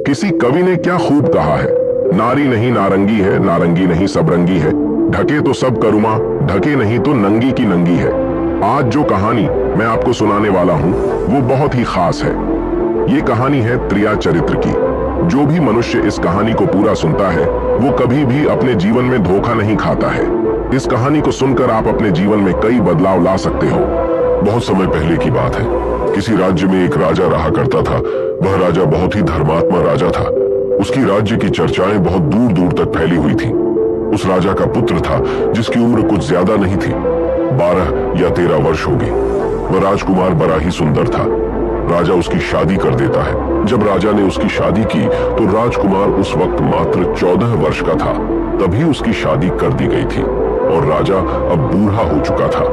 किसी कवि ने क्या खूब कहा है, नारी नहीं नारंगी है, नारंगी नहीं सबरंगी है, ढके तो सब करुमा, ढके नहीं तो नंगी की नंगी है। आज जो कहानी मैं आपको सुनाने वाला हूं वो बहुत ही खास है। ये कहानी है त्रिया चरित्र की। जो भी मनुष्य इस कहानी को पूरा सुनता है वो कभी भी अपने जीवन में धोखा नहीं खाता है। इस कहानी को सुनकर आप अपने जीवन में कई बदलाव ला सकते हो। बहुत समय पहले की बात है। किसी राज्य में एक राजा रहा करता था। वह राजा बहुत ही धर्मात्मा राजा था। उसकी राज्य की चर्चाएं बहुत दूर दूर तक फैली हुई थी। उस राजा का पुत्र था जिसकी उम्र कुछ ज्यादा नहीं थी, 12 या 13 वर्ष होगी। वह राजकुमार बड़ा ही सुंदर था। राजा उसकी शादी कर देता है। जब राजा ने उसकी शादी की तो राजकुमार उस वक्त मात्र 14 वर्ष का था। तभी उसकी शादी कर दी गई थी और राजा अब बूढ़ा हो चुका था।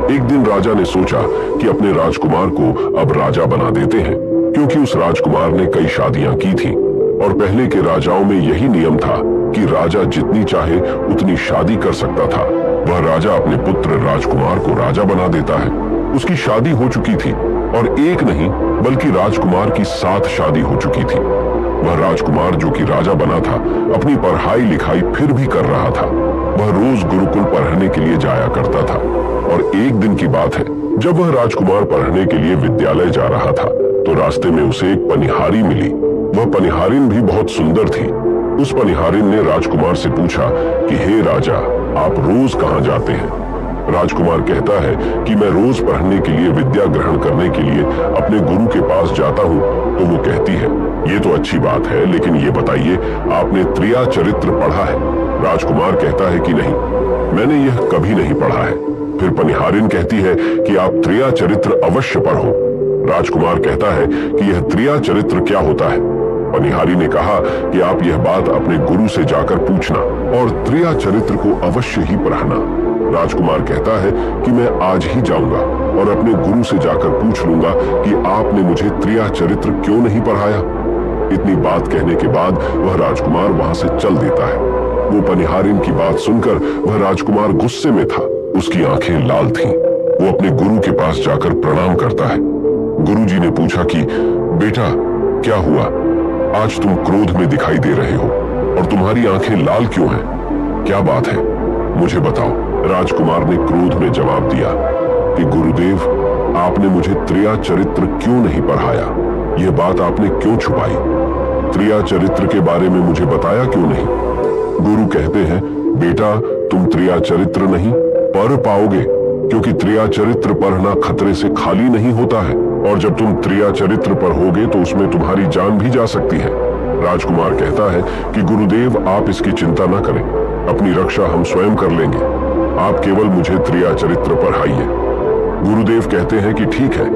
एक दिन राजा ने सोचा कि अपने राजकुमार को अब राजा बना देते हैं, क्योंकि उस राजकुमार ने कई शादियां की थी और पहले के राजाओं में यही नियम था कि राजा जितनी चाहे उतनी शादी कर सकता था। वह राजा अपने पुत्र राजकुमार को राजा बना देता है। उसकी शादी हो चुकी थी और एक नहीं बल्कि राजकुमार की 7 शादी हो चुकी थी। वह राजकुमार जो कि राजा बना था अपनी पढ़ाई लिखाई फिर भी कर रहा था। वह रोज गुरुकुल पढ़ने के लिए जाया करता था और एक दिन की बात है, जब वह राजकुमार पढ़ने के लिए विद्यालय जा रहा था तो रास्ते में उसे एक पनिहारी मिली। वह पनिहारिन भी बहुत सुंदर थी। उस पनिहारिन ने राजकुमार से पूछा कि हे राजा, आप रोज कहाँ जाते हैं? राजकुमार कहता है कि मैं रोज पढ़ने के लिए विद्या ग्रहण करने के लिए अपने गुरु के पास जाता हूँ। तो वो कहती है, ये तो अच्छी बात है, लेकिन ये बताइए आपने त्रिया चरित्र पढ़ा है? राजकुमार कहता है कि नहीं, मैंने यह कभी नहीं पढ़ा है। फिर पनिहारिन कहती है कि आप त्रिया चरित्र अवश्य पढ़ो। राजकुमार कहता है कि यह त्रिया चरित्र क्या होता है? पनिहारी ने कहा कि आप यह बात अपने गुरु से जाकर पूछना और त्रिया चरित्र को अवश्य ही पढ़ना। राजकुमार कहता है कि मैं आज ही जाऊंगा और अपने गुरु से जाकर पूछ लूंगा कि आपने मुझे त्रिया चरित्र क्यों नहीं पढ़ाया। इतनी बात कहने के बाद वह राजकुमार वहां से चल देता है। वो पनिहारिन की बात सुनकर वह राजकुमार गुस्से में था। उसकी आंखें लाल थीं। वो अपने गुरु के पास जाकर प्रणाम करता है। गुरुजी ने पूछा कि बेटा क्या हुआ, आज तुम क्रोध में दिखाई दे रहे हो और तुम्हारी आंखें लाल क्यों हैं? क्या बात है, मुझे बताओ। राजकुमार ने क्रोध में जवाब दिया कि गुरुदेव, आपने मुझे त्रिया चरित्र क्यों नहीं पढ़ाया? यह बात आपने क्यों छुपाई? त्रिया चरित्र के बारे में मुझे बताया क्यों नहीं? गुरु कहते हैं, बेटा तुम त्रिया चरित्र नहीं पढ़ पाओगे, क्योंकि त्रिया चरित्र पढ़ना खतरे से खाली नहीं होता है और जब तुम त्रिया चरित्र पढ़ोगे तो उसमें तुम्हारी जान भी जा सकती है। राजकुमार कहता है कि गुरुदेव आप इसकी चिंता न करें, अपनी रक्षा हम स्वयं कर लेंगे, आप केवल मुझे त्रिया चरित्र पढ़ाइए। गुरुदेव कहते हैं कि ठीक है,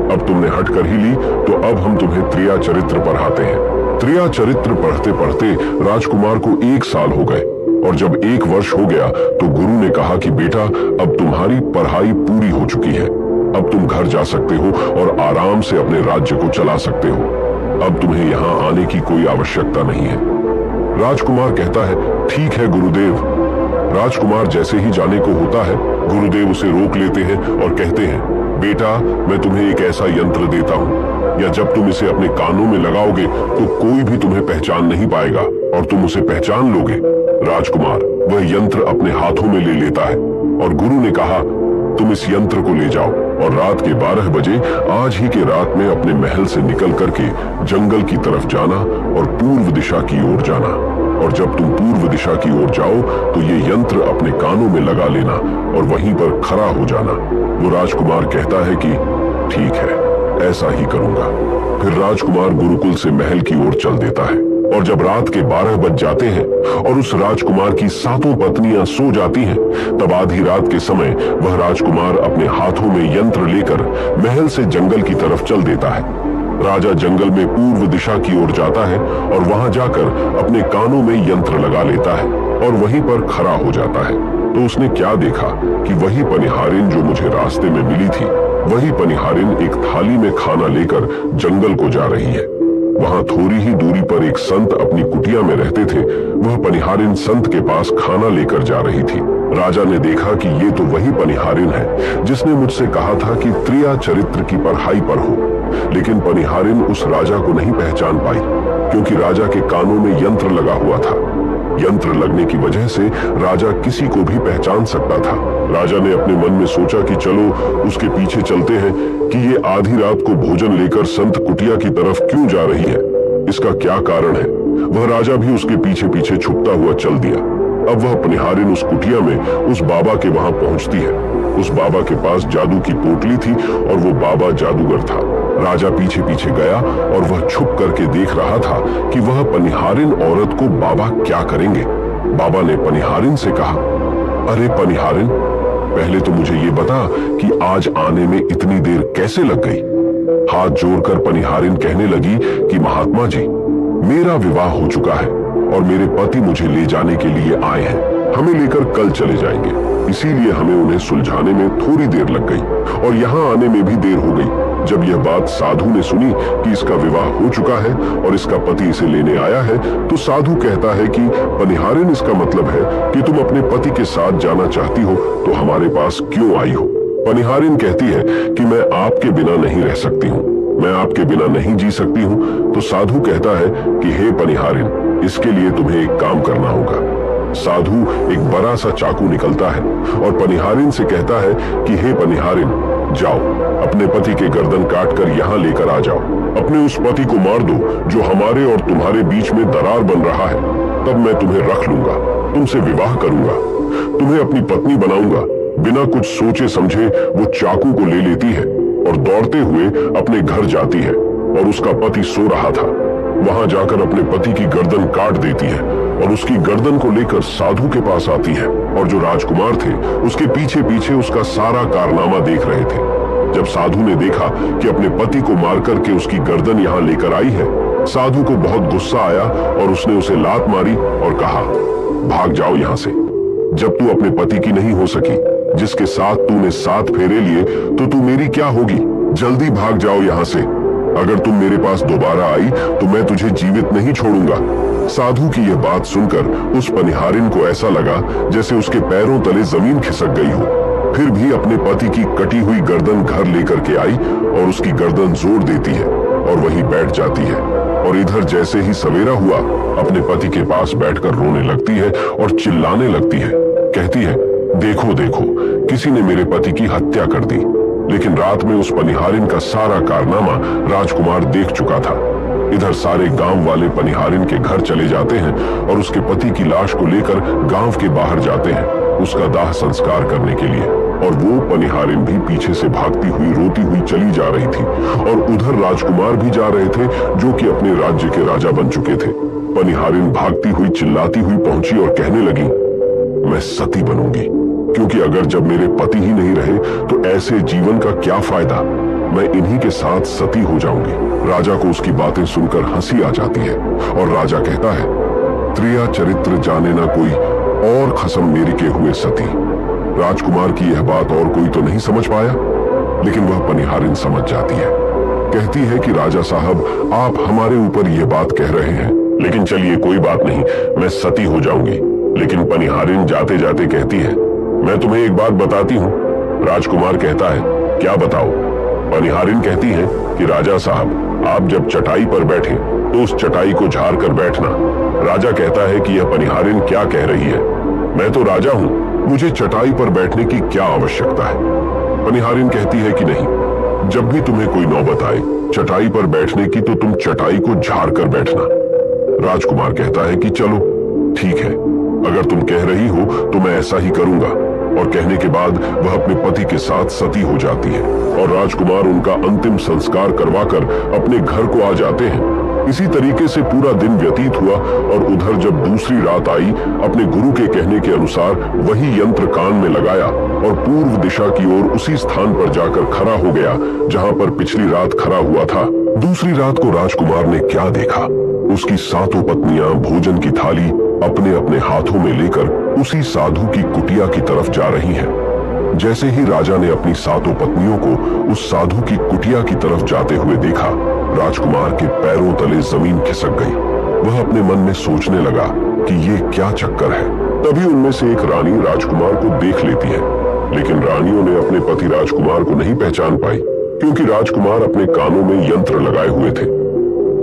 अब तुमने हट कर ही ली तो अब हम तुम्हें त्रिया चरित्र पढ़ाते हैं। त्रिया चरित्र पढ़ते पढ़ते राजकुमार को 1 साल हो गए और जब 1 वर्ष हो गया तो गुरु ने कहा कि बेटा अब तुम्हारी पढ़ाई पूरी हो चुकी है, अब तुम घर जा सकते हो और आराम से अपने राज्य को चला सकते हो। अब तुम्हें यहाँ आने की कोई आवश्यकता नहीं है। राजकुमार कहता है, ठीक है गुरुदेव। राजकुमार जैसे ही जाने को होता है, गुरुदेव उसे रोक लेते हैं और कहते हैं, बेटा मैं तुम्हें एक ऐसा यंत्र देता हूँ, या जब तुम इसे अपने कानों में लगाओगे तो कोई भी तुम्हें पहचान नहीं पाएगा और तुम उसे पहचान लोगे। राजकुमार वह यंत्र अपने हाथों में ले लेता है और गुरु ने कहा, तुम इस यंत्र को ले जाओ और रात के 12 बजे आज ही के रात में अपने महल से निकल करके जंगल की तरफ जाना और पूर्व दिशा की ओर जाना। और जब तुम पूर्व दिशा की ओर जाओ तो ये यंत्र अपने कानों में लगा लेना और वहीं पर खड़ा हो जाना। वो राजकुमार कहता है कि ठीक है, ऐसा ही करूंगा। फिर राजकुमार गुरुकुल से महल की ओर चल देता है और जब रात के 12 बज जाते हैं और उस राजकुमार की 7 पत्नियां सो जाती हैं, तब आधी रात के समय वह राजकुमार अपने हाथों में यंत्र लेकर महल से जंगल की तरफ चल देता है। राजा जंगल में पूर्व दिशा की ओर जाता है और वहां जाकर अपने कानों में यंत्र लगा लेता है और वहीं पर खड़ा हो जाता है। तो उसने क्या देखा कि वही पनिहारिन जो मुझे रास्ते में मिली थी, वही पनिहारिन एक थाली में खाना लेकर जंगल को जा रही है। वहां थोड़ी ही दूरी पर एक संत अपनी कुटिया में रहते थे। वह पनिहारिन संत के पास खाना लेकर जा रही थी। राजा ने देखा कि ये तो वही पनिहारिन है जिसने मुझसे कहा था कि त्रिया चरित्र की पढ़ाई पढ़ो। लेकिन पनिहारिन उस राजा को नहीं पहचान पाई, क्योंकि राजा के कानों में यंत्र लगा हुआ था। यंत्र लगने की वजह से राजा किसी को भी पहचान सकता था। राजा ने अपने मन में सोचा कि चलो उसके पीछे चलते हैं कि ये आधी रात को भोजन लेकर संत कुटिया की तरफ क्यों जा रही है, इसका क्या कारण है। वह राजा भी उसके पीछे पीछे छुपता हुआ चल दिया। अब वह पनिहारिन उस कुटिया में उस बाबा के वहां पहुंचती है। उस बाबा के पास जादू की पोटली थी और वो बाबा जादूगर था। राजा पीछे पीछे गया और वह छुप करके देख रहा था कि वह पनिहारिन औरत को बाबा क्या करेंगे। बाबा ने पनिहारिन से कहा, अरे पनिहारिन, पहले तो मुझे ये बता कि आज आने में इतनी देर कैसे लग गई। हाथ जोड़कर पनिहारिन कहने लगी कि महात्मा जी, मेरा विवाह हो चुका है और मेरे पति मुझे ले जाने के लिए आए हैं। हमें लेकर कल चले जाएंगे, इसीलिए हमें उन्हें सुलझाने में थोड़ी देर लग गई और यहाँ आने में भी देर हो गई। जब यह बात साधु ने सुनी कि इसका विवाह हो चुका है और इसका पति इसे लेने आया है, तो साधु कहता है कि पनिहारिन, इसका मतलब है कि तुम अपने पति के साथ जाना चाहती हो, तो हमारे पास क्यों आई हो। पनिहारिन कहती है कि मैं आपके बिना नहीं रह सकती हूँ, मैं आपके बिना नहीं जी सकती हूँ। तो साधु कहता है कि हे पनिहारिन, इसके लिए तुम्हें एक काम करना होगा। साधु एक बड़ा सा चाकू निकलता है और पनिहारिन से कहता है कि हे पनिहारिन, जाओ अपने पति के गर्दन काटकर यहाँ लेकर आ जाओ। अपने उस पति को मार दो जो हमारे और तुम्हारे बीच में दरार बन रहा है, तब मैं तुम्हें रख लूंगा, तुमसे विवाह करूंगा, तुम्हें अपनी पत्नी बनाऊंगा। बिना कुछ सोचे समझे वो चाकू को ले लेती है और दौड़ते हुए अपने घर जाती है और उसका पति सो रहा था। वहां जाकर अपने पति की गर्दन काट देती है और उसकी गर्दन को लेकर साधु के पास आती है और जो राजकुमार थे उसके पीछे पीछे उसका सारा कारनामा देख रहे थे। जब साधु ने देखा कि अपने पति को मार करके उसकी गर्दन यहाँ लेकर आई है, साधु को बहुत गुस्सा आया और उसने उसे लात मारी और कहा, भाग जाओ यहाँ से। जब तू अपने पति की नहीं हो सकी, जिसके साथ तूने 7 फेरे लिए, तो तू मेरी क्या होगी। जल्दी भाग जाओ यहाँ से। अगर तुम मेरे पास दोबारा आई तो मैं तुझे जीवित नहीं छोड़ूंगा। साधु की यह बात सुनकर उस पनिहारिन को ऐसा लगा जैसे उसके पैरों तले जमीन खिसक गई हो। फिर भी अपने पति की कटी हुई गर्दन घर लेकर के आई और उसकी गर्दन जोड़ देती है और वहीं बैठ जाती है। और इधर जैसे ही सवेरा हुआ, अपने पति के पास बैठकर रोने लगती है और चिल्लाने लगती है। कहती है, देखो देखो, किसी ने मेरे पति की हत्या कर दी। लेकिन रात में उस पनिहारिन का सारा कारनामा राजकुमार देख चुका था। इधर सारे गांव वाले पनिहारिन के घर चले जाते हैं और उसके पति की लाश को लेकर गांव के बाहर जाते हैं उसका दाह संस्कार करने के लिए। और वो पनिहारिन भी पीछे से भागती हुई रोती हुई चली जा रही थी और उधर राजकुमार भी जा रहे थे जो कि अपने राज्य के राजा बन चुके थे। पनिहारिन भागती हुई चिल्लाती हुई पहुंची और कहने लगी, मैं सती बनूंगी, क्योंकि अगर जब मेरे पति ही नहीं रहे तो ऐसे जीवन का क्या फायदा। मैं इन्हीं के साथ सती हो जाऊंगी। राजा को उसकी बातें सुनकर हंसी आ जाती है और राजा कहता है, त्रिया चरित्र जाने ना कोई और खसम मेरी के हुए सती। राजकुमार की यह बात और कोई तो नहीं समझ पाया, लेकिन वह पनिहारिन समझ जाती है। कहती है कि राजा साहब, आप हमारे ऊपर यह बात कह रहे हैं, लेकिन चलिए कोई बात नहीं, मैं सती हो जाऊंगी। लेकिन पनिहारिन जाते जाते कहती है, मैं तुम्हें एक बात बताती हूँ। राजकुमार कहता है, क्या बताओ। पनिहारिन कहती है कि राजा साहब, आप जब चटाई पर बैठे तो उस चटाई को झाड़ कर बैठना। राजा कहता है कि यह पनिहारिन क्या कह रही है, मैं तो राजा हूँ, मुझे चटाई पर बैठने की क्या आवश्यकता है। पनिहारिन कहती है कि नहीं, जब भी तुम्हें कोई नौबत आए चटाई पर बैठने की तो तुम चटाई को झाड़ कर बैठना। राजकुमार कहता है कि चलो ठीक है, अगर तुम कह रही हो तो मैं ऐसा ही करूंगा। और कहने के बाद वह अपने पति के साथ सती हो जाती है और राजकुमार उनका अंतिम संस्कार करवाकर अपने घर को आ जाते हैं। इसी तरीके से पूरा दिन व्यतीत हुआ और उधर जब दूसरी रात आई, अपने गुरु के कहने के अनुसार वही यंत्र कान में लगाया और पूर्व दिशा की ओर उसी स्थान पर जाकर खड़ा हो गया जहां पर पिछली रात खड़ा हुआ था। दूसरी रात को राजकुमार ने क्या देखा, उसकी 7 पत्नियां भोजन की थाली अपने अपने हाथों में लेकर उसी साधु की कुटिया की तरफ जा रही हैं। जैसे ही राजा ने अपनी 7 पत्नियों को उस साधु की कुटिया की तरफ जाते हुए देखा, राजकुमार के पैरों तले जमीन खिसक गई। वह अपने मन में सोचने लगा कि ये क्या चक्कर है। तभी उनमें से एक रानी राजकुमार को देख लेती है, लेकिन रानियों ने अपने पति राजकुमार को नहीं पहचान पाई, क्योंकि राजकुमार अपने कानों में यंत्र लगाए हुए थे।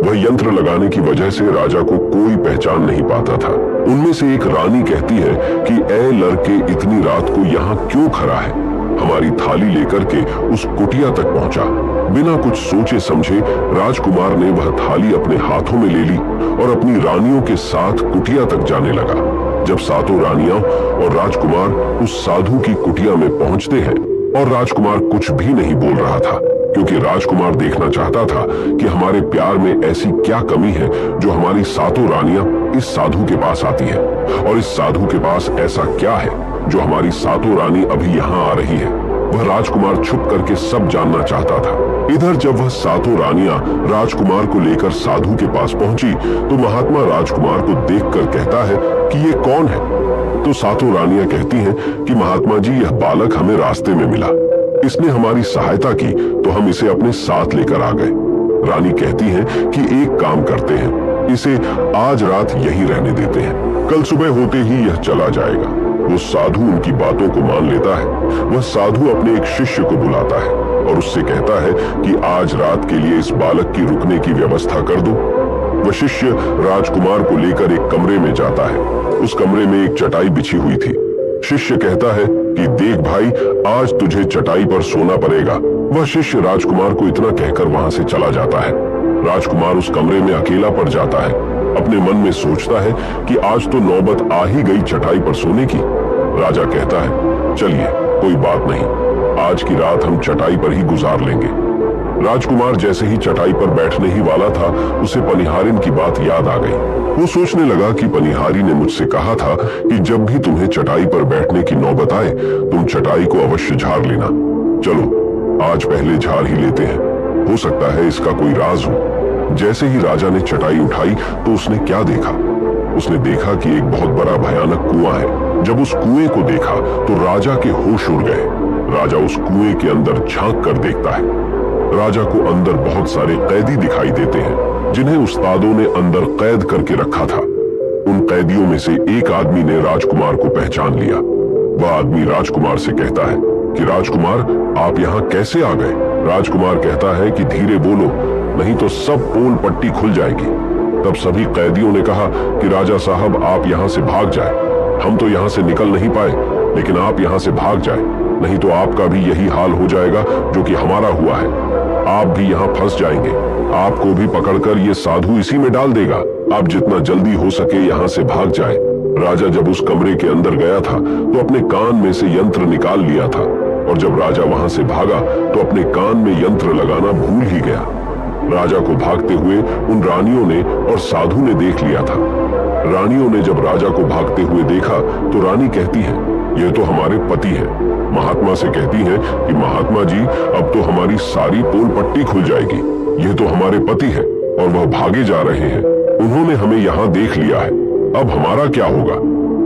वह यंत्र लगाने की वजह से राजा को कोई पहचान नहीं पाता था। उनमें से एक रानी कहती है कि ए लड़के, इतनी रात को यहाँ क्यों खड़ा है? हमारी थाली लेकर के उस कुटिया तक पहुंचा। बिना कुछ सोचे समझे राजकुमार ने वह थाली अपने हाथों में ले ली और अपनी रानियों के साथ कुटिया तक जाने लगा। जब सातों रानियां और राजकुमार उस साधु की कुटिया में पहुंचते हैं और राजकुमार कुछ भी नहीं बोल रहा था, क्योंकि राजकुमार देखना चाहता था कि हमारे प्यार में ऐसी क्या कमी है जो हमारी सातों रानियां इस साधु के पास आती है, और इस साधु के पास ऐसा क्या है जो हमारी सातों रानी अभी यहाँ आ रही है। वह राजकुमार छुप करके सब जानना चाहता था। इधर जब वह सातों रानियां राजकुमार को लेकर साधु के पास पहुंची तो महात्मा राजकुमार को देखकर कहता है कि ये कौन है? तो सातों रानियां कहती हैं कि महात्मा जी, यह बालक हमें रास्ते में मिला, इसने हमारी सहायता की तो हम इसे अपने साथ लेकर आ गए। रानी कहती है कि एक काम करते हैं, इसे आज रात यहीं रहने देते हैं, कल सुबह होते ही यह चला जाएगा। वो साधु उनकी बातों को मान लेता है। वह साधु अपने एक शिष्य को बुलाता है और उससे कहता है कि आज रात के लिए इस बालक की रुकने की व्यवस्था कर दो। वह शिष्य राजकुमार को लेकर एक कमरे में जाता है। उस कमरे में एक चटाई बिछी हुई थी। शिष्य कहता है कि देख भाई, आज तुझे चटाई पर सोना पड़ेगा। वह शिष्य राजकुमार को इतना कहकर वहां से चला जाता है। राजकुमार उस कमरे में अकेला पड़ जाता है। अपने मन में सोचता है कि आज तो नौबत आ ही गई चटाई पर सोने की। राजा कहता है, चलिए कोई बात नहीं, आज की रात हम चटाई पर ही गुजार लेंगे। राजकुमार जैसे ही चटाई पर बैठने ही वाला था, उसे पनिहारिन की बात याद आ गई। वो सोचने लगा कि पनिहारी ने मुझसे कहा था कि जब भी तुम्हें चटाई पर बैठने की नौबत आए, तुम चटाई को अवश्य झाड़ लेना। चलो आज पहले झाड़ ही लेते हैं, हो सकता है इसका कोई राज हो। जैसे ही राजा ने चटाई उठाई तो उसने क्या देखा? उसने देखा कि एक बहुत बड़ा भयानक कुआं है। जब उस कुएं को देखा तो राजा के होश उड़ गए। राजा उस कुएं के अंदर झांक कर देखता है। राजा को अंदर बहुत सारे कैदी दिखाई देते हैं, जिन्हें उस्तादों ने अंदर कैद करके रखा था। उन कैदियों में से एक आदमी ने राजकुमार को पहचान लिया। वह आदमी राजकुमार से कहता है कि राजकुमार, आप यहाँ कैसे आ गए? राजकुमार कहता है कि धीरे बोलो, नहीं तो सब पोल पट्टी खुल जाएगी। तब सभी कैदियों ने कहा कि राजा साहब, आप यहाँ से भाग जाए। हम तो यहाँ से निकल नहीं पाए, लेकिन आप यहाँ से भाग जाए, नहीं तो आपका भी यही हाल हो जाएगा जो कि हमारा हुआ है। आप भी यहाँ फंस जाएंगे। आपको भी पकड़कर ये साधु इसी में डाल देगा। आप जितना जल्दी हो सके यहाँ से भाग जाए। राजा जब उस कमरे के अंदर गया था तो अपने कान में से यंत्र निकाल लिया था, और जब राजा वहां से भागा तो अपने कान में यंत्र लगाना भूल ही गया। राजा को भागते हुए उन रानियों ने और साधु ने देख लिया था। रानियों ने जब राजा को भागते हुए देखा तो रानी कहती है, ये तो हमारे पति है। महात्मा से कहती है कि महात्मा जी, अब तो हमारी सारी पोल पट्टी खुल जाएगी। ये तो हमारे पति है और वह भागे जा रहे हैं। उन्होंने हमें यहाँ देख लिया है, अब हमारा क्या होगा?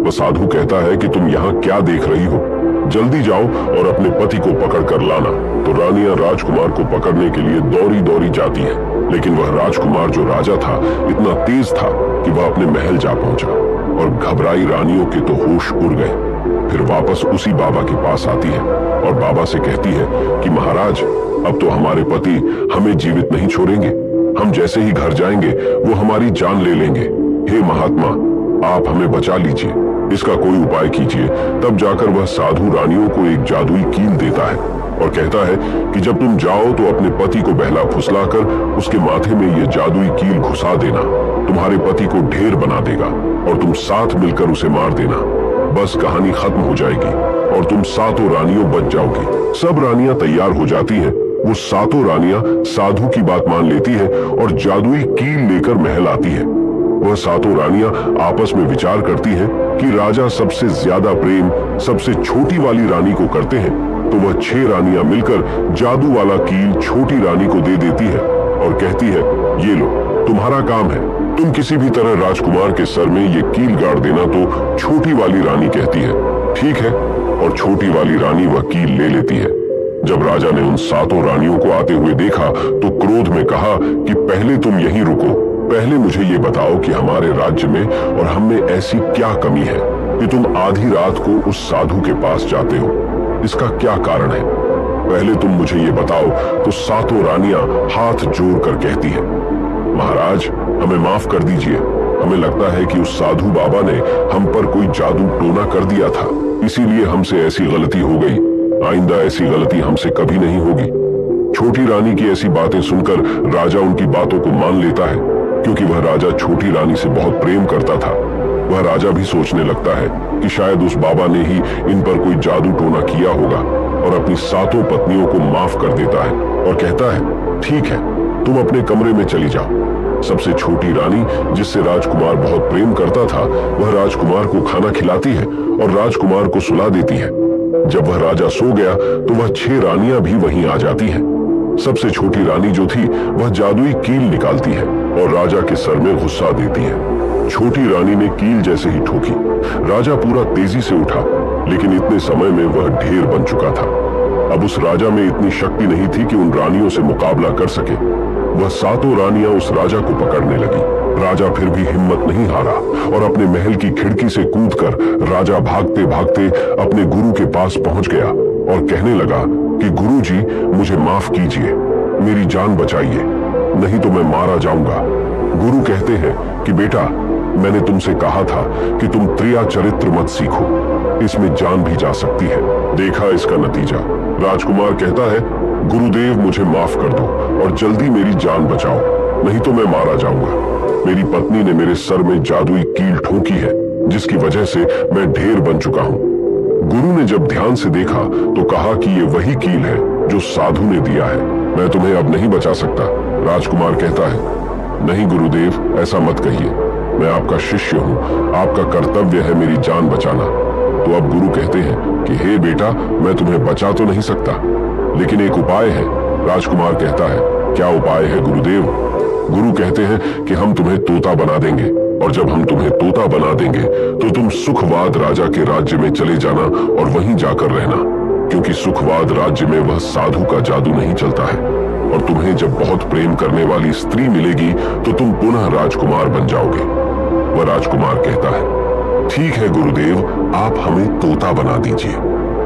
वह साधु कहता है कि तुम यहाँ क्या देख रही हो, जल्दी जाओ और अपने पति को पकड़ कर लाना। तो रानियां राजकुमार को पकड़ने के लिए दौड़ी दौड़ी जाती हैं, लेकिन वह राजकुमार जो राजा था इतना तेज था कि वह अपने महल जा पहुंचा, और घबराई रानियों के तो होश उड़ गए। फिर वापस उसी बाबा के पास आती है और बाबा से कहती है कि महाराज, अब तो हमारे पति हमें जीवित नहीं छोड़ेंगे। हम जैसे ही घर जाएंगे वो हमारी जान ले लेंगे। हे महात्मा, आप हमें बचा लीजिए, इसका कोई उपाय कीजिए। तब जाकर वह साधु रानियों को एक जादुई कील देता है और कहता है कि जब तुम जाओ तो अपने पति को बहला फुसलाकर उसके माथे में ये जादुई कील घुसा देना। तुम्हारे पति को ढेर बना देगा और तुम साथ मिलकर उसे मार देना। बस कहानी खत्म हो जाएगी और तुम सातों रानियों बच जाओगी। सब रानियां तैयार हो जाती हैं। वो सातों रानियां साधु की बात मान लेती है और जादुई कील लेकर महल आती है। वह सातों रानियां आपस में विचार करती हैं कि राजा सबसे ज्यादा प्रेम सबसे छोटी वाली रानी को करते हैं, तो वह 6 रानियां मिलकर जादू वाला कील छोटी रानी को दे देती है और कहती है, ये लो, तुम्हारा काम है, तुम किसी भी तरह राजकुमार के सर में ये कील गाड़ देना। तो छोटी वाली रानी कहती है, ठीक है, और छोटी वाली रानी वह कील ले लेती है। जब राजा ने उन सातों रानियों को आते हुए देखा तो क्रोध में कहा कि पहले तुम यहीं रुको, पहले मुझे ये बताओ कि हमारे राज्य में और हम में ऐसी क्या कमी है कि तुम आधी रात को उस साधु के पास जाते हो? इसका क्या कारण है? पहले तुम मुझे ये बताओ। तो सातों रानियां हाथ जोड़कर कहती हैं, महाराज हमें माफ कर दीजिए। हमें लगता है कि उस साधु बाबा ने हम पर कोई जादू टोना कर दिया था, इसीलिए हमसे ऐसी गलती हो गई। आइंदा ऐसी गलती हमसे कभी नहीं होगी। छोटी रानी की ऐसी बातें सुनकर राजा उनकी बातों को मान लेता है, क्योंकि वह राजा छोटी रानी से बहुत प्रेम करता था। वह राजा भी सोचने लगता है कि शायद उस बाबा ने ही इन पर कोई जादू टोना किया होगा, और अपनी सातों पत्नियों को माफ कर देता है और कहता है, ठीक है, तुम अपने कमरे में चली जाओ। सबसे छोटी रानी, जिससे राजकुमार बहुत प्रेम करता था, वह राजकुमार को खाना खिलाती है और राजकुमार को सुला देती है। जब वह राजा सो गया तो वह 6 रानियां भी वहीं आ जाती हैं। सबसे छोटी रानी जो थी वह जादुई कील निकालती है और राजा के सर में घुसा देती है। छोटी रानी ने कील जैसे ही ठोकी, राजा पूरा तेजी से उठा, लेकिन इतने समय में वह ढेर बन चुका था। अब उस राजा में इतनी शक्ति नहीं थी कि उन रानियों से मुकाबला कर सके। वह सातों रानियां उस राजा को पकड़ने लगी। राजा फिर भी हिम्मत नहीं हारा और अपने महल की खिड़की से कूदकर राजा भागते भागते अपने गुरु के पास पहुंच गया और कहने लगा कि गुरुजी, मुझे माफ कीजिए, मेरी जान बचाइए, नहीं तो मैं मारा जाऊंगा। गुरु कहते हैं कि बेटा, मैंने तुमसे कहा था कि तुम त्रिया चरित्र मत सीखो, इसमें जान भी जा सकती है। देखा इसका नतीजा। राजकुमार कहता है, गुरुदेव मुझे माफ कर दो और जल्दी मेरी जान बचाओ, नहीं तो मैं मारा जाऊंगा। मेरी पत्नी ने मेरे सर में जादुई कील ठोकी है, जिसकी वजह से मैं ढेर बन चुका हूँ। गुरु ने जब ध्यान से देखा तो कहा कि ये वही कील है जो साधु ने दिया है, मैं तुम्हें अब नहीं बचा सकता। राजकुमार कहता है, नहीं गुरुदेव, ऐसा मत कहिए, मैं आपका शिष्य हूँ, आपका कर्तव्य है मेरी जान बचाना। तो अब गुरु कहते हैं कि हे बेटा, मैं तुम्हें बचा तो नहीं सकता, लेकिन एक उपाय है। राजकुमार कहता है, क्या उपाय है गुरुदेव? गुरु कहते हैं कि हम तुम्हें तोता बना देंगे, और जब हम तुम्हें तोता बना देंगे तो तुम सुखवाद राजा के राज्य में चले जाना और वहीं जाकर रहना, क्योंकि सुखवाद राज्य में वह साधु का जादू नहीं चलता है। और तुम्हें जब बहुत प्रेम करने वाली स्त्री मिलेगी तो तुम पुनः राजकुमार बन जाओगे। वह राजकुमार कहता है, ठीक है गुरुदेव, आप हमें तोता बना दीजिए।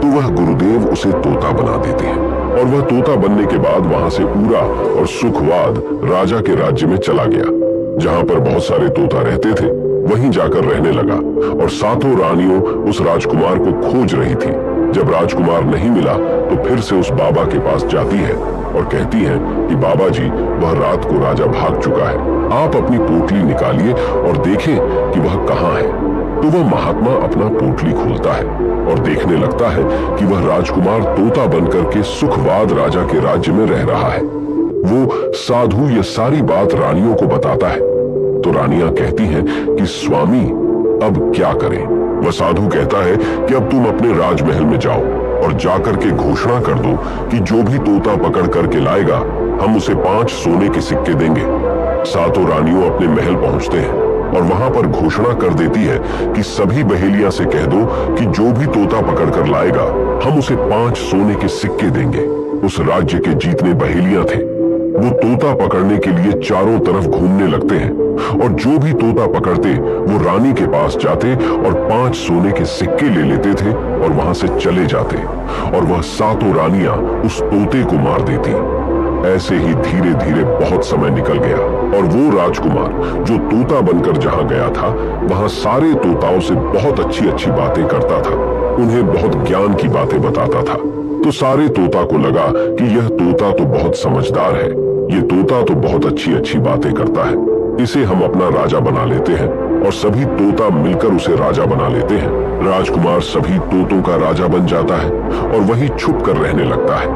तो वह गुरुदेव उसे तोता बना देते हैं, और वह तोता बनने के बाद वहां से उड़ा और सुखवाद राजा के राज्य में चला गया। जहां पर बहुत सारे तोता रहते थे वहीं जाकर रहने लगा, और सातों रानियों उस राजकुमार को खोज रही थी। जब राजकुमार नहीं मिला तो फिर से उस बाबा के पास जाती है और कहती है कि बाबा जी, वह रात को राजा भाग चुका है, आप अपनी पोटली निकालिए और देखें कि वह कहाँ है। तो वह महात्मा अपना पोटली खोलता है और देखने लगता है कि वह राजकुमार तोता बनकर के सुखवाद राजा के राज्य में रह रहा है। वो साधु ये सारी बात रानियों को बताता है। तो रानियां कहती हैं कि स्वामी, अब क्या करें? वह साधु कहता है कि अब तुम अपने राजमहल में जाओ और जाकर के घोषणा कर दो कि जो भी तोता पकड़ करके लाएगा, हम उसे 5 सोने के सिक्के देंगे। सातों रानियों अपने महल पहुंचते हैं और वहां पर घोषणा कर देती है कि सभी बहेलियां से कह दो कि जो भी तोता पकड़कर लाएगा, हम उसे 5 सोने के सिक्के देंगे। उस राज्य के जितने बहेलियां थे वो तोता पकड़ने के लिए चारों तरफ घूमने लगते हैं, और जो भी तोता पकड़ते वो रानी के पास जाते और 5 सोने के सिक्के ले लेते थे और वहां से चले जाते, और वह सातों रानियां उस तोते को मार देती। ऐसे ही धीरे धीरे बहुत समय निकल गया, और वो राजकुमार जो तोता बनकर जहां गया था, वहां सारे तोताओं से बहुत अच्छी अच्छी बातें करता था, उन्हें बहुत ज्ञान की बातें बताता था। तो सारे तोता को लगा कि यह तोता तो बहुत समझदार है, ये तोता तो बहुत अच्छी अच्छी बातें करता है, इसे हम अपना राजा बना लेते हैं। और सभी तोता मिलकर उसे राजा बना लेते हैं। राजकुमार सभी तोतों का राजा बन जाता है और वही छुप कर रहने लगता है।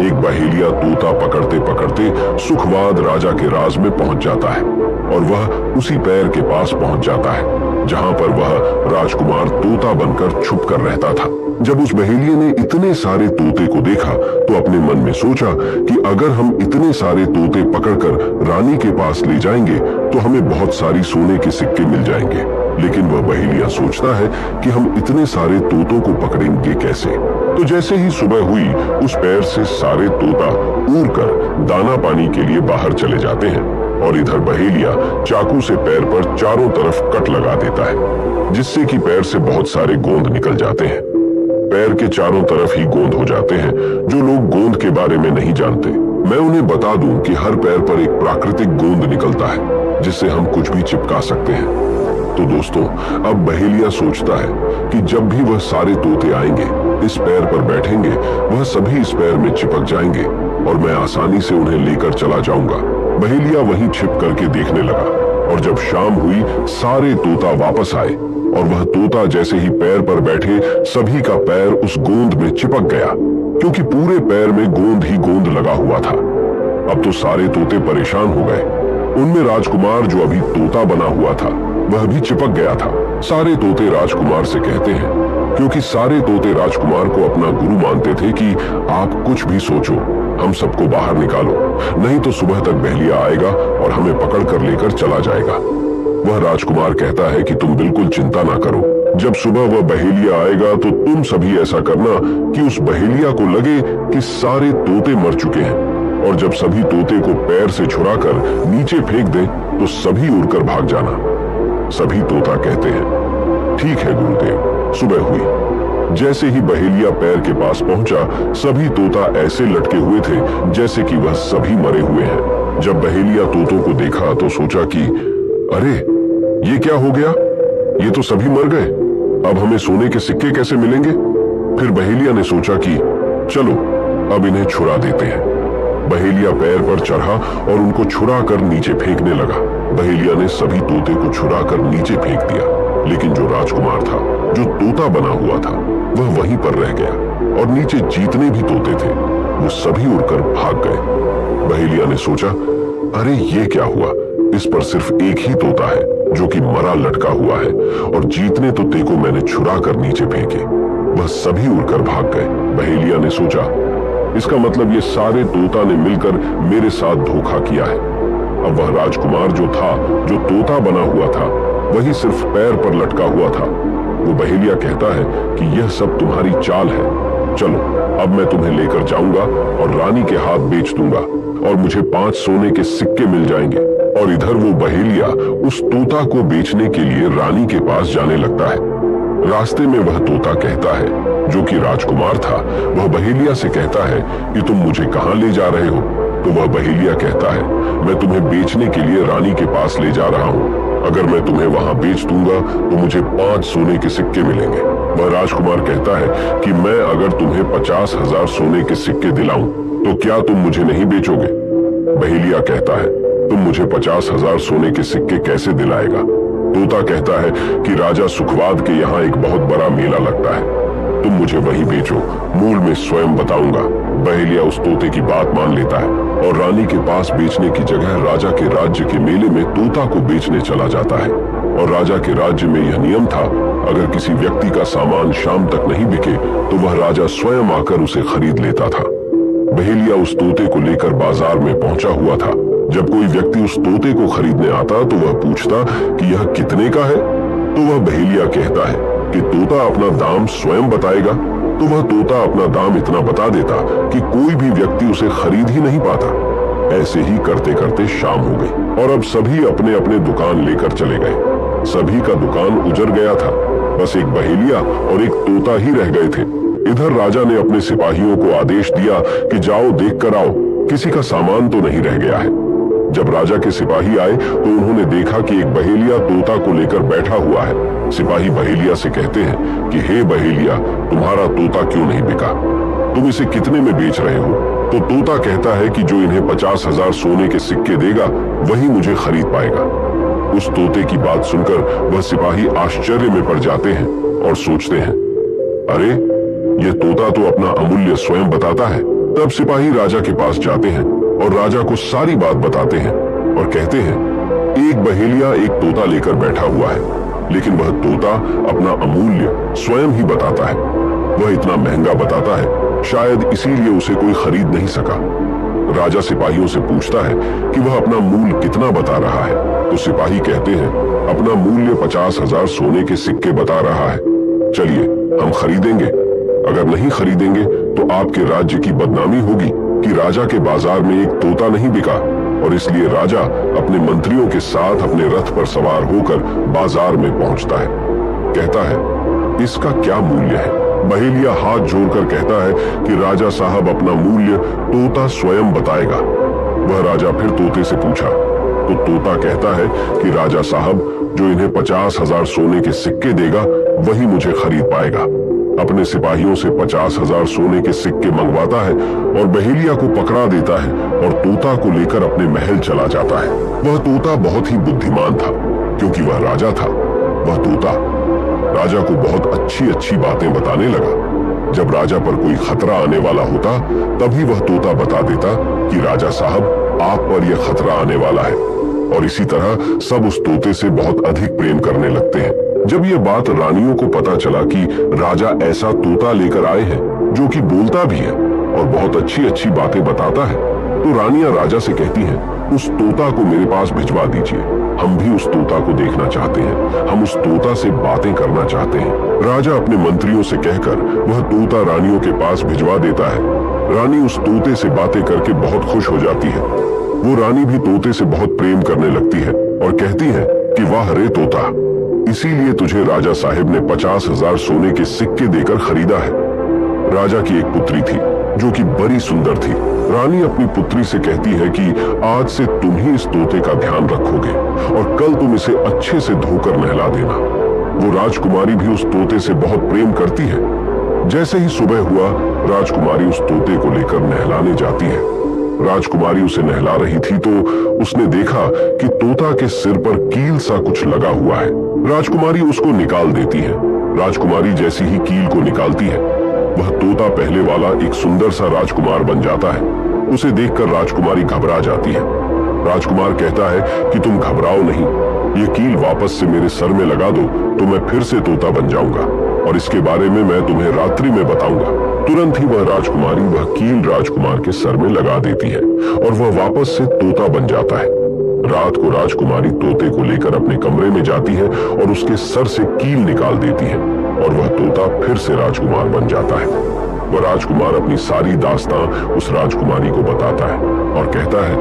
एक बहेलिया तोता पकड़ते पकड़ते सुखवाद राजा के राज में पहुंच जाता है, और वह उसी पैर के पास पहुंच जाता है जहां पर वह राजकुमार तोता बनकर छुप कर रहता था। जब उस बहेलिये ने इतने सारे तोते को देखा तो अपने मन में सोचा कि अगर हम इतने सारे तोते पकड़कर रानी के पास ले जाएंगे तो हमें बहुत सारी सोने के सिक्के मिल जाएंगे। लेकिन वह बहेलिया सोचता है कि हम इतने सारे तोतों को पकड़ेंगे कैसे। तो जैसे ही सुबह हुई, उस पैर से सारे तोता उड़कर दाना पानी के लिए बाहर चले जाते हैं, और इधर बहेलिया चाकू से पैर पर चारों तरफ कट लगा देता है, जिससे कि पैर से बहुत सारे गोंद निकल जाते हैं। पैर के चारों तरफ ही गोंद हो जाते हैं। जो लोग गोंद के बारे में नहीं जानते, मैं उन्हें बता दूं कि हर पैर पर एक प्राकृतिक गोंद निकलता है जिससे हम कुछ भी चिपका सकते हैं। तो दोस्तों, अब बहेलिया सोचता है कि जब भी वह सारे तोते आएंगे, इस पैर पर बैठेंगे, वह सभी इस पैर में चिपक जाएंगे और मैं आसानी से उन्हें लेकर चला जाऊंगा। बहेलिया वहीं छिप करके देखने लगा और जब शाम हुई, सारे तोता वापस आए और वह तोता जैसे ही पैर पर बैठे, सभी का पैर उस गोंद में चिपक गया, क्योंकि पूरे पैर में गोंद ही गोंद लगा हुआ था। अब तो सारे तोते परेशान हो गए। उनमें राजकुमार, जो अभी तोता बना हुआ था, वह भी चिपक गया था। सारे तोते राजकुमार से कहते हैं, क्योंकि सारे तोते राजकुमार को अपना गुरु मानते थे, कि आप कुछ भी सोचो, हम सबको बाहर निकालो, नहीं तो सुबह तक बहेलिया आएगा और हमें पकड़ कर लेकर चला जाएगा। वह राजकुमार कहता है कि तुम बिल्कुल चिंता ना करो। जब सुबह वह बहेलिया आएगा तो तुम सभी ऐसा करना कि उस बहेलिया को लगे कि सारे तोते मर चुके हैं, और जब सभी तोते को पैर से छुड़ाकर नीचे फेंक दें तो सभी उड़कर भाग जाना। सभी तोता कहते हैं, ठीक है गुरुदेव। सुबह हुई। जैसे ही बहेलिया पैर के पास पहुंचा, सभी तोता ऐसे लटके हुए थे जैसे कि वह सभी मरे हुए हैं। जब बहेलिया तोतों को देखा तो सोचा कि अरे, ये क्या हो गया? ये तो सभी मर गए। अब हमें सोने के सिक्के कैसे मिलेंगे? फिर बहेलिया ने सोचा कि चलो अब इन्हें छुड़ा देते हैं। बहेलिया पैर पर चढ़ा और उनको छुड़ा कर नीचे फेंकने लगा। बहेलिया ने सभी तोते को छुड़ा कर नीचे फेंक दिया, लेकिन जो राजकुमार था, जो तोता बना हुआ था, वह वहीं पर रह गया और नीचे जितने भी तोते थे वो सभी उड़कर भाग गए। बहेलिया ने सोचा, अरे ये क्या हुआ? इस पर सिर्फ एक ही तोता है जो कि मरा लटका हुआ है, और जितने तोते को मैंने छुड़ा कर नीचे फेंके वह सभी उड़कर भाग गए। बहेलिया ने सोचा, इसका मतलब ये सारे तोता ने मिलकर मेरे साथ धोखा किया है। अब वह राजकुमार जो था, जो तोता बना हुआ था, वही सिर्फ पैर पर लटका हुआ था। वो बहेलिया कहता है कि यह सब तुम्हारी चाल है। चलो अब मैं तुम्हें लेकर जाऊंगा और रानी के हाथ बेच दूंगा और मुझे 5 सोने के सिक्के मिल जाएंगे। और इधर वो बहेलिया उस तोता को बेचने के लिए रानी के पास जाने लगता है। रास्ते में वह तोता कहता है, जो कि राजकुमार था, वह बहेलिया से कहता है कि तुम मुझे कहां ले जा रहे हो? तो वह बहेलिया कहता है, मैं तुम्हें बेचने के लिए रानी के पास ले जा रहा हूँ। अगर मैं तुम्हें वहां बेच दूंगा तो मुझे 5 सोने के सिक्के मिलेंगे। वह राजकुमार कहता है कि मैं अगर तुम्हें 50,000 सोने के सिक्के दिलाऊं तो क्या तुम मुझे नहीं बेचोगे? बहेलिया कहता है, तुम मुझे 50,000 सोने के सिक्के कैसे दिलाएगा? तोता कहता है कि राजा सुखवाद के यहाँ एक बहुत बड़ा मेला लगता है, तुम मुझे वही बेचो, मूल में स्वयं बताऊंगा। बहेलिया उस तोते की बात मान लेता है और रानी के पास बेचने की जगह राजा के राज्य के मेले में तोता को बेचने चला जाता है। और राजा के राज्य में यह नियम था, अगर किसी व्यक्ति का सामान शाम तक नहीं बिके तो वह राजा स्वयं आकर उसे खरीद लेता था। बहेलिया उस तोते को लेकर बाजार में पहुंचा हुआ था। जब कोई व्यक्ति उस तोते को खरीदने आता तो वह पूछता कि यह कितने का है? तो वह बहेलिया कहता है कि तोता अपना दाम स्वयं बताएगा। तो वह तोता अपना दाम इतना बता देता कि कोई भी व्यक्ति उसे खरीद ही नहीं पाता। ऐसे ही करते करते शाम हो गई और अब सभी अपने अपने दुकान लेकर चले गए। सभी का दुकान उजड़ गया था, बस एक बहेलिया और एक तोता ही रह गए थे। इधर राजा ने अपने सिपाहियों को आदेश दिया कि जाओ देख कर आओ, किसी का सामान तो नहीं रह गया है। जब राजा के सिपाही आए तो उन्होंने देखा कि एक बहेलिया तोता को लेकर बैठा हुआ है। सिपाही बहेलिया से कहते हैं कि हे बहेलिया, तुम्हारा तोता क्यों नहीं बिका? तुम इसे कितने में बेच रहे हो? तो तोता कहता है कि जो इन्हें 50,000 सोने के सिक्के देगा वही मुझे खरीद पाएगा। उस तोते की बात सुनकर वह सिपाही आश्चर्य में पड़ जाते हैं और सोचते हैं, अरे ये तोता तो अपना अमूल्य स्वयं बताता है। तब सिपाही राजा के पास जाते हैं और राजा को सारी बात बताते हैं और कहते हैं, एक बहेलिया एक तोता लेकर बैठा हुआ है, लेकिन वह तोता अपना अमूल्य स्वयं ही बताता है। वह इतना महंगा बताता है, शायद इसीलिए उसे कोई खरीद नहीं सका। राजा सिपाहियों से पूछता है कि वह अपना मूल्य कितना बता रहा है। तो सिपाही कहते हैं, अपना मूल्य 50,000 सोने के सिक्के बता रहा है। चलिए हम खरीदेंगे। अगर नहीं खरीदेंगे तो आपके राज्य की बदनामी होगी कि राजा के बाजार में एक तोता नहीं बिका। और इसलिए राजा अपने मंत्रियों के साथ अपने रथ पर सवार होकर बाजार में पहुंचता है। कहता है, इसका क्या मूल्य है? बहेलिया हाथ जोड़कर कहता है कि राजा साहब अपना मूल्य तोता स्वयं बताएगा। वह राजा फिर तोते से पूछा तो तोता कहता है कि राजा साहब जो इन्हें 50,000 सोने के सिक्के देगा वही मुझे खरीद पाएगा। अपने सिपाहियों से 50,000 सोने के सिक्के मंगवाता है और बहेलिया को पकड़ा देता है और तोता को लेकर अपने महल चला जाता है। वह तोता बहुत ही बुद्धिमान था क्योंकि वह राजा था। वह तोता राजा को बहुत अच्छी अच्छी बातें बताने लगा। जब राजा पर कोई खतरा आने वाला होता तभी वह तोता बता देता कि राजा साहब आप पर यह खतरा आने वाला है, और इसी तरह सब उस तोते से बहुत अधिक प्रेम करने लगते हैं। जब यह बात रानियों को पता चला कि राजा ऐसा तोता लेकर आए हैं जो कि बोलता भी है और बहुत अच्छी अच्छी बातें बताता है, तो रानियां राजा से कहती हैं उस तोता को मेरे पास भिजवा दीजिए, हम भी उस तोता को देखना चाहते हैं, हम उस तोता से बातें करना चाहते हैं। राजा अपने मंत्रियों से कहकर वह तोता रानियों के पास भिजवा देता है। रानी उस तोते से बातें करके बहुत खुश हो जाती है। वो रानी भी तोते से बहुत प्रेम करने लगती है और कहती है कि वाह रे तोता, इसीलिए तुझे राजा साहिब ने 50,000 सोने के सिक्के देकर खरीदा है। राजा की एक पुत्री थी जो कि बड़ी सुंदर थी। रानी अपनी पुत्री से कहती है कि आज से तुम ही इस तोते का ध्यान रखोगे और कल तुम इसे अच्छे से धोकर नहला देना। वो राजकुमारी भी उस तोते से बहुत प्रेम करती है। जैसे ही सुबह हुआ, राजकुमारी उस तोते को लेकर नहलाने जाती है। राजकुमारी उसे नहला रही थी तो उसने देखा कि तोता के सिर पर कील सा कुछ लगा हुआ है। राजकुमारी उसको निकाल देती है। राजकुमारी जैसी ही कील को निकालती है, वह तोता पहले वाला एक सुंदर सा राजकुमार बन जाता है। उसे देखकर राजकुमारी घबरा जाती है। राजकुमार कहता है कि तुम घबराओ नहीं, ये कील वापस से मेरे सर में लगा दो तो मैं फिर से तोता बन जाऊंगा और इसके बारे में मैं तुम्हें रात्रि में बताऊंगा। तुरंत ही वह राजकुमारी वह कील राजकुमार के सर में लगा देती है और वह वापस से तोता बन जाता है। रात को राजकुमारी तोते को लेकर अपने कमरे में जाती है और उसके सर से कील निकाल देती है और वह तोता फिर से राजकुमार बन जाता है। वह राजकुमार अपनी सारी दास्तां उस राजकुमारी को बताता है और कहता है,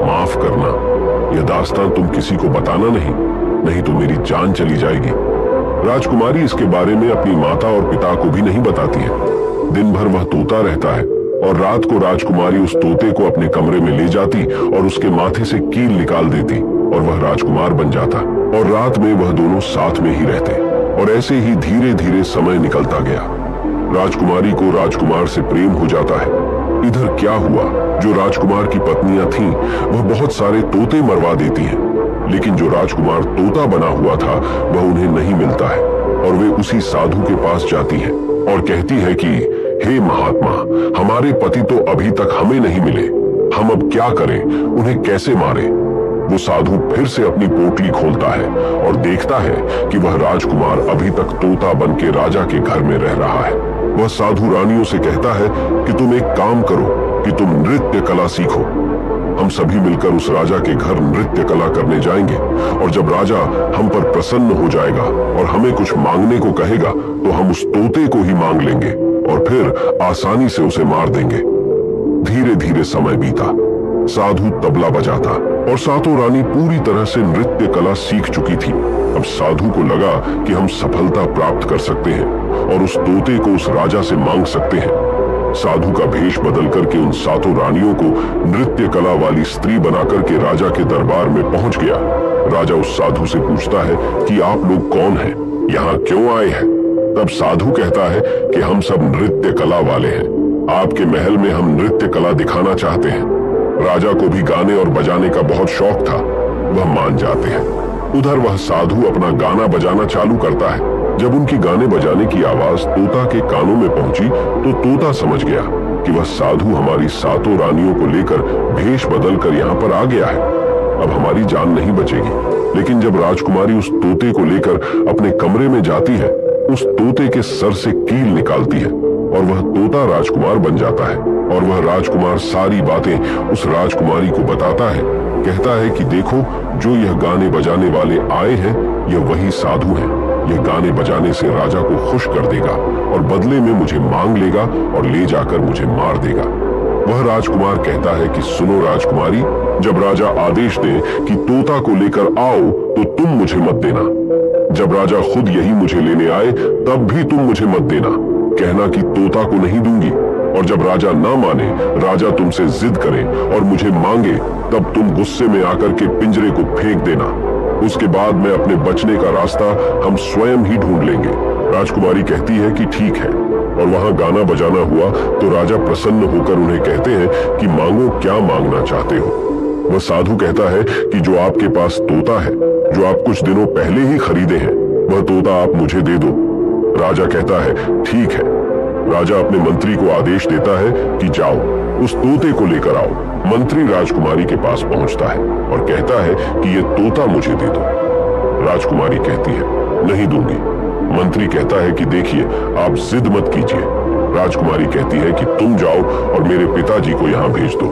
माफ करना, यह दास्तां तुम किसी को बताना नहीं तो मेरी जान चली जाएगी। राजकुमारी इसके बारे में अपनी माता और पिता को भी नहीं बताती है। दिन भर वह तोता रहता है और रात को राजकुमारी उस तोते को अपने कमरे में ले जाती और उसके माथे से कील निकाल देती और वह राजकुमार बन जाता और रात में वह दोनों साथ में ही रहते और ऐसे ही धीरे धीरे समय निकलता गया। राजकुमारी को राजकुमार से प्रेम हो जाता है। इधर क्या हुआ, जो राजकुमार की पत्नियां थीं वह बहुत सारे तोते मरवा देती हैं, लेकिन जो राजकुमार तोता बना हुआ था वह उन्हें नहीं मिलता है और वे उसी साधु के पास जाती है और कहती है कि हे महात्मा, हमारे पति तो अभी तक हमें नहीं मिले, हम अब क्या करें, उन्हें कैसे मारें। वो साधु फिर से अपनी पोटली खोलता है और देखता है कि वह राजकुमार अभी तक तोता बन के राजा के घर में रह रहा है। वह साधु रानियों से कहता है कि तुम एक काम करो कि तुम नृत्य कला सीखो। हम सभी मिलकर उस राजा के घर नृत्य कला करने जाएंगे और जब राजा हम पर प्रसन्न हो जाएगा और हमें कुछ मांगने को कहेगा तो हम उस तोते को ही मांग लेंगे और फिर आसानी से उसे मार देंगे। धीरे धीरे समय बीता। साधु तबला बजाता और सातों रानी पूरी तरह से नृत्य कला सीख चुकी थी। अब साधु को लगा कि हम सफलता प्राप्त कर सकते हैं और उस तोते को उस राजा से मांग सकते हैं। साधु का भेष बदल करके उन सातों रानियों को नृत्य कला वाली स्त्री बनाकर के राजा के दरबार में पहुंच गया। राजा उस साधु से पूछता है कि आप लोग कौन हैं, यहाँ क्यों आए हैं। तब साधु कहता है कि हम सब नृत्य कला वाले हैं, आपके महल में हम नृत्य कला दिखाना चाहते हैं। राजा को भी गाने और बजाने का बहुत शौक था, वह मान जाते हैं। उधर वह साधु अपना गाना बजाना चालू करता है। जब उनकी गाने बजाने की आवाज तोता के कानों में पहुंची तो तोता समझ गया कि वह साधु हमारी सातों रानियों को लेकर भेष बदल कर यहाँ पर आ गया है, अब हमारी जान नहीं बचेगी। लेकिन जब राजकुमारी उस तोते को लेकर अपने कमरे में जाती है, उस तोते के सर से कील निकालती है और वह तोता राजकुमार बन जाता है और वह राजकुमार सारी बातें उस राजकुमारी को बताता है। कहता है कि देखो, जो यह गाने बजाने वाले आए हैं यह वही साधु हैं। यह गाने बजाने से राजा को खुश कर देगा और बदले में मुझे मांग लेगा और ले जाकर मुझे मार देगा। वह राजकुमार कहता है कि सुनो राजकुमारी, जब राजा आदेश दे कि तोता को लेकर आओ तो तुम मुझे मत देना। जब राजा खुद यही मुझे लेने आए तब भी तुम मुझे मत देना। कहना कि तोता को नहीं दूंगी, और जब राजा ना माने, राजा तुमसे जिद करे और मुझे मांगे, तब तुम गुस्से में आकर के पिंजरे को फेंक देना। उसके बाद मैं अपने बचने का रास्ता हम स्वयं ही ढूंढ लेंगे। राजकुमारी कहती है कि ठीक है, और वहां गाना बजाना हुआ तो राजा प्रसन्न होकर उन्हें कहते हैं कि मांगो, क्या मांगना चाहते हो। वह साधु कहता है कि जो आपके पास तोता है, जो आप कुछ दिनों पहले ही खरीदे हैं, वह तोता आप मुझे दे दो। राजा कहता है ठीक है। राजा अपने मंत्री को आदेश देता है कि जाओ, उस तोते को लेकर आओ। मंत्री राजकुमारी के पास पहुंचता है और कहता है कि ये तोता मुझे दे दो। राजकुमारी कहती है नहीं दूंगी। मंत्री कहता है कि देखिए, आप जिद मत कीजिए। राजकुमारी कहती है कि तुम जाओ और मेरे पिताजी को यहाँ भेज दो,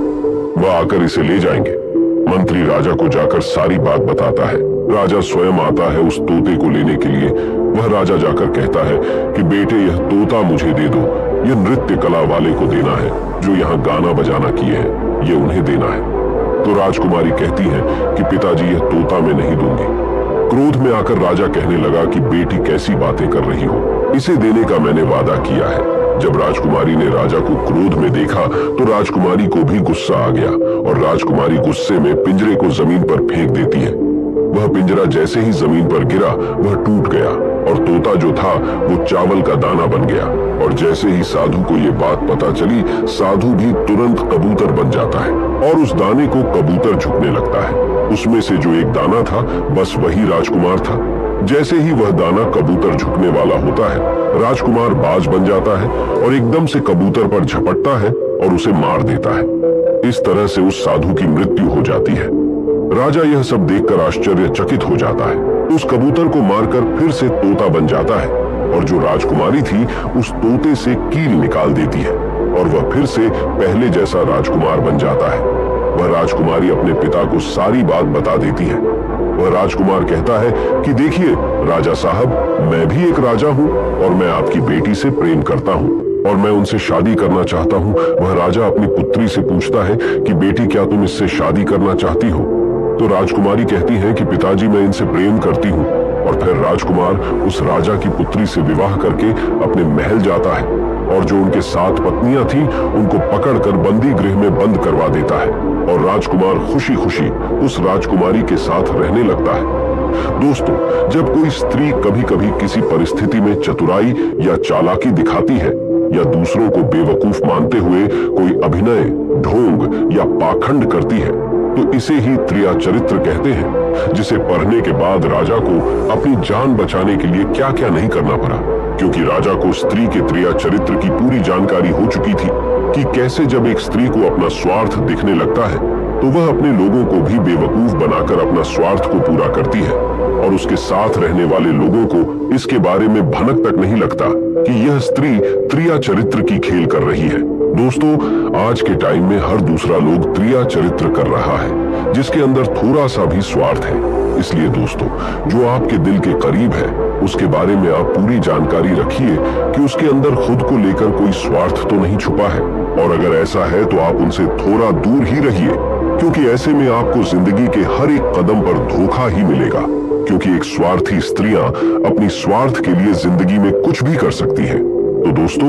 वह आकर इसे ले जाएंगे। मंत्री राजा को जाकर सारी बात बताता है। राजा स्वयं आता है उस तोते को लेने के लिए। वह राजा जाकर कहता है कि बेटे, यह तोता मुझे दे दो। यह नृत्य कला वाले को देना है, जो यहाँ गाना बजाना किए हैं, ये उन्हें देना है। तो राजकुमारी कहती है कि पिताजी, यह तोता मैं नहीं दूंगी। क्रोध में आकर राजा कहने लगा कि बेटी, कैसी बातें कर रही हो, इसे देने का मैंने वादा किया है। जब राजकुमारी ने राजा को क्रोध में देखा तो राजकुमारी को भी गुस्सा आ गया, और राजकुमारी गुस्से में पिंजरे को जमीन पर फेंक देती है। वह पिंजरा जैसे ही जमीन पर गिरा, वह टूट गया, और तोता जो था वो चावल का दाना बन गया। और जैसे ही साधु को ये बात पता चली, साधु भी तुरंत कबूतर बन जाता है, और उस दाने को कबूतर झुकने लगता है। उसमें से जो एक दाना था, बस वही राजकुमार था। जैसे ही वह दाना कबूतर झुकने वाला होता है, राजकुमार बाज बन जाता है और एकदम से कबूतर पर झपटता है और उसे मार देता है। इस तरह से उस साधु की मृत्यु हो जाती है। राजा यह सब देखकर आश्चर्यचकित हो जाता है। उस कबूतर को मारकर फिर से तोता बन जाता है, और जो राजकुमारी थी उस तोते से कील निकाल देती है, और वह फिर से पहले जैसा राजकुमार बन जाता है। वह राजकुमारी अपने पिता को सारी बात बता देती है। वह राजकुमार कहता है कि देखिए राजा साहब, मैं भी एक राजा हूँ, और मैं आपकी बेटी से प्रेम करता हूँ, और मैं उनसे शादी करना चाहता हूँ। वह राजा अपनी पुत्री से पूछता है कि बेटी, क्या तुम इससे शादी करना चाहती हो। तो राजकुमारी कहती है कि पिताजी, मैं इनसे प्रेम करती हूँ। और फिर राजकुमार उस राजा की पुत्री से विवाह करके अपने महल जाता है, और जो उनके 7 पत्नियां थीं, उनको पकड़कर बंदी गृह में बंद करवा देता है, और राजकुमार खुशी खुशी उस राजकुमारी के साथ रहने लगता है। दोस्तों, जब कोई स्त्री कभी कभी किसी परिस्थिति में चतुराई या चालाकी दिखाती है, या दूसरों को बेवकूफ मानते हुए कोई अभिनय, ढोंग या पाखंड करती है, तो इसे ही त्रिया चरित्र कहते हैं, जिसे पढ़ने के बाद राजा को अपनी जान बचाने के लिए क्या क्या नहीं करना पड़ा, क्योंकि राजा को स्त्री के त्रिया चरित्र की पूरी जानकारी हो चुकी थी कि कैसे जब एक स्त्री को अपना स्वार्थ दिखने लगता है, तो वह अपने लोगों को भी बेवकूफ बनाकर अपना स्वार्थ को पूरा करती है, और उसके साथ रहने वाले लोगों को इसके बारे में भनक तक नहीं लगता कि यह स्त्री त्रिया चरित्र की खेल कर रही है। दोस्तों, आज के टाइम में हर दूसरा लोग त्रिया चरित्र कर रहा है, जिसके अंदर थोड़ा सा भी स्वार्थ है। इसलिए दोस्तों, जो आपके दिल के करीब है, उसके बारे में आप पूरी जानकारी रखिए कि उसके अंदर खुद को लेकर कोई स्वार्थ तो नहीं छुपा है, और अगर ऐसा है तो आप उनसे थोड़ा दूर ही रहिए, क्योंकि ऐसे में आपको जिंदगी के हर एक कदम पर धोखा ही मिलेगा। क्योंकि एक स्वार्थी स्त्रियां अपनी स्वार्थ के लिए जिंदगी में कुछ भी कर सकती हैं। तो दोस्तों,